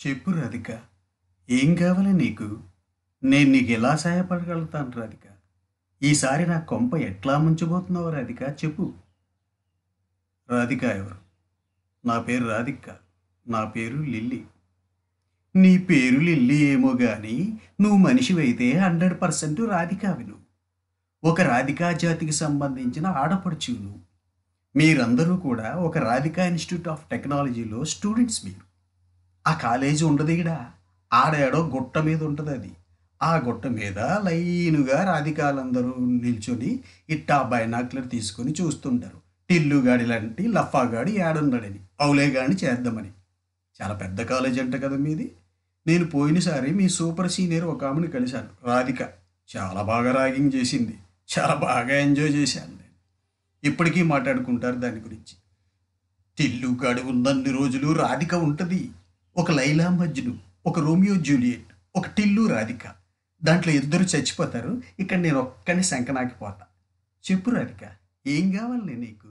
చెప్పు రాధిక. ఏం కావాలి నీకు? నేను నీకు ఎలా సహాయపడగలుగుతాను రాధిక? ఈసారి నా కొంప ఎట్లా ముంచబోతున్నావు రాధిక చెప్పు. రాధిక ఎవరు? నా పేరు రాధిక కాదు. నా పేరు లిల్లీ. నీ పేరు లిల్లీ ఏమో గాని నువ్వు మనిషివైతే 100% రాధికావి నువ్వు. ఒక రాధికా జాతికి సంబంధించిన ఆడపడుచు నువ్వు. మీరందరూ కూడా ఒక రాధికా ఇన్స్టిట్యూట్ ఆఫ్ టెక్నాలజీలో స్టూడెంట్స్ మీరు. ఆ కాలేజీ ఉండదు ఈడ. ఆడేడో గుట్ట మీద ఉంటుంది అది. ఆ గుట్ట మీద లైనుగా రాధికాలందరూ నిల్చొని ఇట్టా బైనాక్లర్ తీసుకొని చూస్తుంటారు. టిల్లుగాడి లాంటి లఫాగాడి ఏడున్నాడని అవులేగాని చేద్దామని. చాలా పెద్ద కాలేజ్ అంట కదా మీది. నేను పోయినసారి మీ సూపర్ సీనియర్ ఒక ఆమెను కలిశాను, రాధిక. చాలా బాగా ర్యాగింగ్ చేసింది. చాలా బాగా ఎంజాయ్ చేశాను నేను. ఇప్పటికీ మాట్లాడుకుంటారు దాని గురించి. టిల్లుగాడు ఉన్నన్ని రోజులు రాధిక ఉంటుంది. ఒక లైలా మజ్ను, ఒక రోమియో జూలియట్, ఒక టిల్లు రాధిక. దాంట్లో ఇద్దరు చచ్చిపోతారు. ఇక్కడ నేను ఒక్కని శంకనాకిపోతా. చెప్పు రాధిక, ఏం కావాలి నీకు?